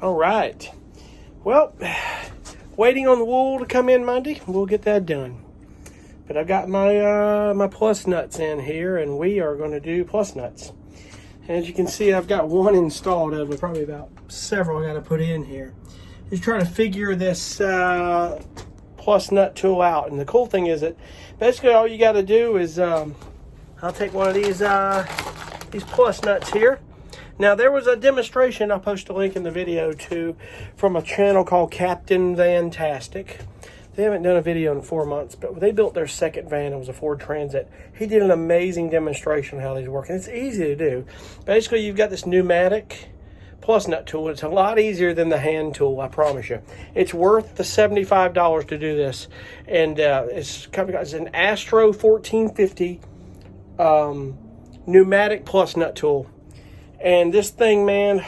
All right. Well, waiting on the wool to come in Monday. We'll get that done. But I got my my plus nuts in here, and we are going to do plus nuts. And as you can see, I've got one installed out of probably about several I got to put in here. Just trying to figure this plus nut tool out. And the cool thing is that basically all you got to do is I'll take one of these plus nuts here. Now there was a demonstration, I'll post a link in the video to, from a channel called Captain Fantastic. They haven't done a video in 4 months, but they built their second van. It was a Ford Transit. He did an amazing demonstration of how these work, and it's easy to do. Basically, you've got this pneumatic plus nut tool. It's a lot easier than the hand tool, I promise you. It's worth the $75 to do this, and it's an Astro 1450 pneumatic plus nut tool. And this thing, man,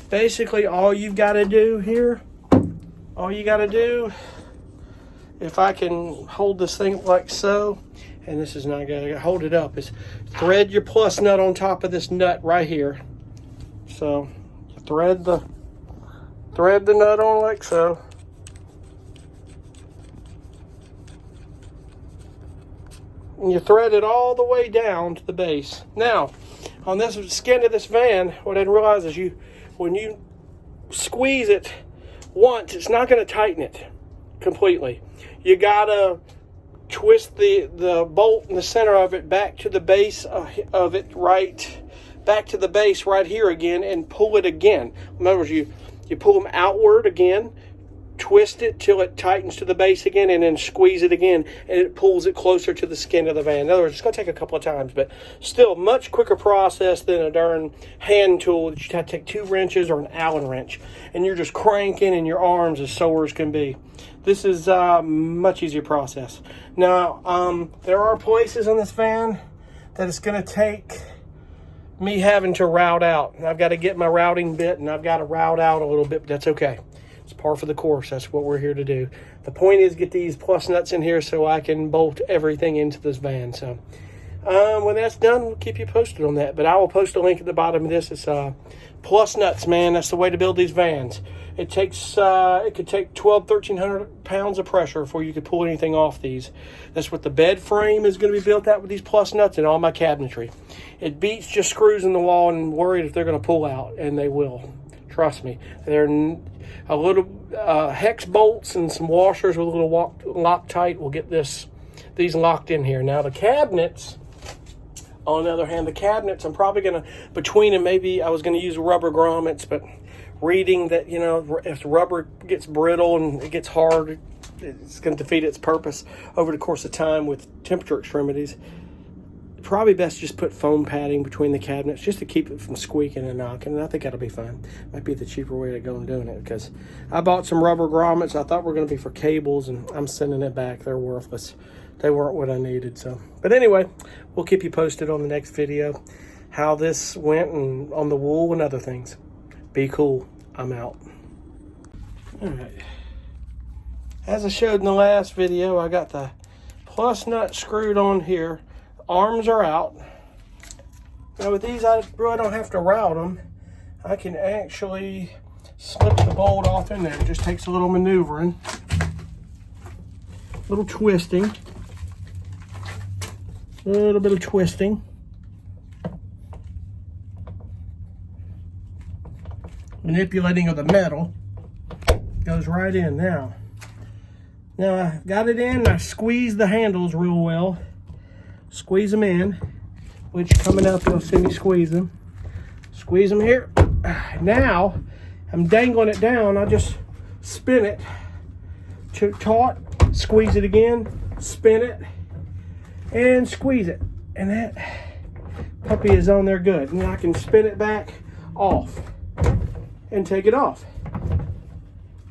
basically all you've got to do here, if I can hold this thing like so, and this is not going to hold it up, is thread your plus nut on top of this nut right here. So thread the nut on like so. And you thread it all the way down to the base. Now, on this skin of this van, what I didn't realize is when you squeeze it once, it's not going to tighten it completely. You gotta twist the bolt in the center of it back to the base of it, back to the base right here again, and pull it again. In other words, you pull them outward again, twist it till it tightens to the base again, and then squeeze it again, and it pulls it closer to the skin of the van. In other words, it's going to take a couple of times, but still much quicker process than a darn hand tool that you have to take 2 wrenches or an Allen wrench, and you're just cranking and your arms as sore as can be. This is a much easier process. Now, there are places on this van that it's going to take me having to route out. I've got to get my routing bit, and I've got to route out a little bit, but that's okay. It's par for the course. That's what we're here to do. The point is get these plus nuts in here so I can bolt everything into this van. So when that's done, we'll keep you posted on that. But I will post a link at the bottom of this. It's plus nuts, man. That's the way to build these vans. It takes it could take 1,300 pounds of pressure before you could pull anything off these. That's what the bed frame is going to be built out with these plus nuts and all my cabinetry. It beats just screws in the wall and worried if they're going to pull out, and they will. Trust me. They're a little hex bolts and some washers with a little Loctite will get these locked in here. Now the cabinets, on the other hand, I'm probably going to, between them, maybe I was going to use rubber grommets, but reading that, if the rubber gets brittle and it gets hard, it's going to defeat its purpose over the course of time with temperature extremities. Probably best just put foam padding between the cabinets just to keep it from squeaking and knocking, and I think that'll be fine. Might be the cheaper way to go in doing it, because I bought some rubber grommets I thought were going to be for cables, and I'm sending it back. They're worthless. They weren't what I needed. So, but anyway, we'll keep you posted on the next video how this went and on the wool and other things. Be cool. I'm out. All right. As I showed in the last video, I got the plus nut screwed on here. Arms are out. Now with these, I really don't have to route them. I can actually slip the bolt off in there. It just takes a little maneuvering, a little twisting, a little bit of twisting. Manipulating of the metal. Goes right in now. Now I got it in, I squeezed the handles real well. Squeeze them in, which coming up you'll see me squeeze them. Squeeze them here. Now I'm dangling it down. I just spin it to taut, squeeze it again, spin it, and squeeze it. And that puppy is on there good. And I can spin it back off and take it off,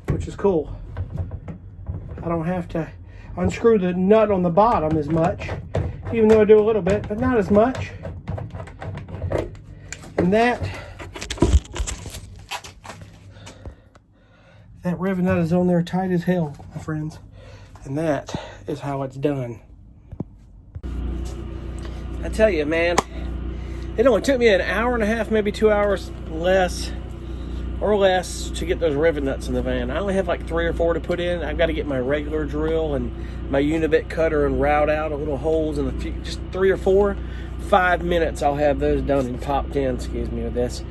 which is cool. I don't have to unscrew the nut on the bottom as much, even though I do a little bit, but not as much. And that rivet nut is on there tight as hell, my friends. And that is how it's done. I tell you, man, it only took me an hour and a half, maybe 2 hours less, or less to get those rivet nuts in the van. I only have like 3 or 4 to put in. I've got to get my regular drill and my unibit cutter and route out a little holes in a few, just 3 or 4. 5 minutes I'll have those done and popped in, excuse me, with this.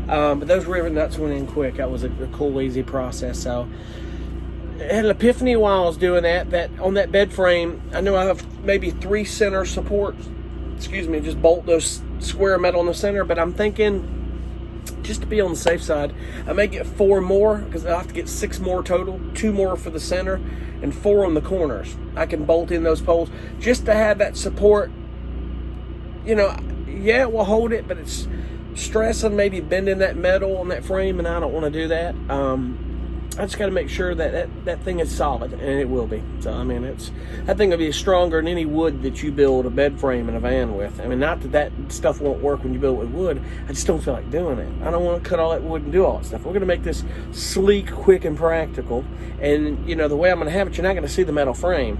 But those rivet nuts went in quick. That was a cool, easy process. So I had an epiphany while I was doing that on that bed frame, I know I have maybe 3 center supports, excuse me, just bolt those square metal in the center, but I'm thinking, just to be on the safe side, I may get 4 more, because I'll have to get 6 more total, 2 more for the center, and 4 on the corners. I can bolt in those poles, just to have that support. You know, yeah, it will hold it, but it's stressing maybe bending that metal on that frame, and I don't want to do that. I just got to make sure that thing is solid, and it will be. So, I mean, that thing will be stronger than any wood that you build a bed frame in a van with. I mean, not that stuff won't work when you build it with wood. I just don't feel like doing it. I don't want to cut all that wood and do all that stuff. We're going to make this sleek, quick, and practical. And, you know, the way I'm going to have it, you're not going to see the metal frame.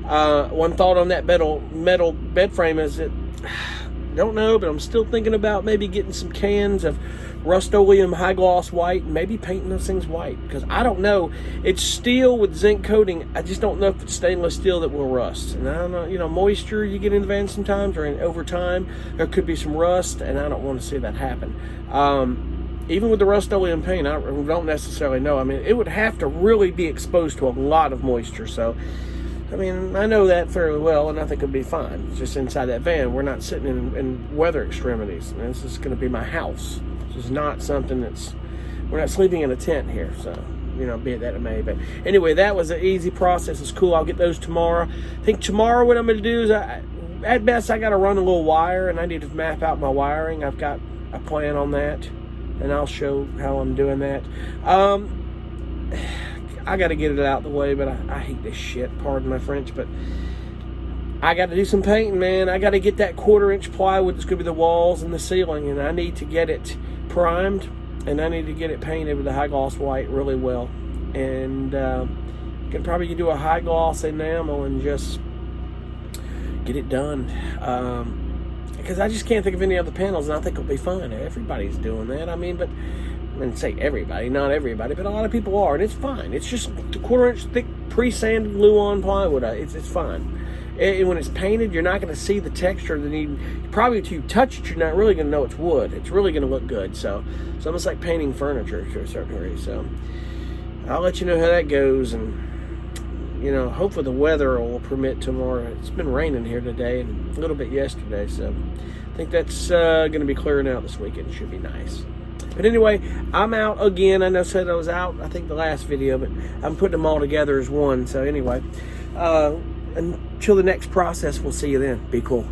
One thought on that metal bed frame is that, I don't know, but I'm still thinking about maybe getting some cans of Rust-Oleum high gloss white and maybe painting those things white, because I don't know, it's steel with zinc coating. I just don't know if it's stainless steel that will rust. And I don't know, you know, moisture you get in the van sometimes, or over time there could be some rust, and I don't want to see that happen. Even with the Rust-Oleum paint, I don't necessarily know. I mean, it would have to really be exposed to a lot of moisture. So I mean, I know that fairly well, and I think it'll be fine. It's just inside that van. We're not sitting in weather extremities. And this is going to be my house. This is not something we're not sleeping in a tent here. So, you know, be it that it may. But anyway, that was an easy process. It's cool. I'll get those tomorrow. I think tomorrow what I'm going to do is, at best, I got to run a little wire, and I need to map out my wiring. I've got a plan on that, and I'll show how I'm doing that. I got to get it out the way, but I hate this shit, pardon my French, but I got to do some painting, man. I got to get that 1/4-inch plywood that's going to be the walls and the ceiling, and I need to get it primed, and I need to get it painted with a high gloss white really well, and can probably do a high gloss enamel and just get it done, because I just can't think of any other panels, and I think it'll be fine. Everybody's doing that. I mean, but and say everybody, not everybody, but a lot of people are, and it's fine. It's just the 1/4-inch thick pre-sanded Luan plywood. It's fine. And when it's painted, you're not going to see the texture. Probably if you touch it, you're not really going to know it's wood. It's really going to look good. So it's almost like painting furniture to a certain degree. So I'll let you know how that goes, and you know, hopefully the weather will permit tomorrow. It's been raining here today and a little bit yesterday, so I think that's going to be clearing out this weekend. It should be nice. But anyway, I'm out again. I know I said I was out, I think the last video, but I'm putting them all together as one. So anyway, until the next process, we'll see you then. Be cool.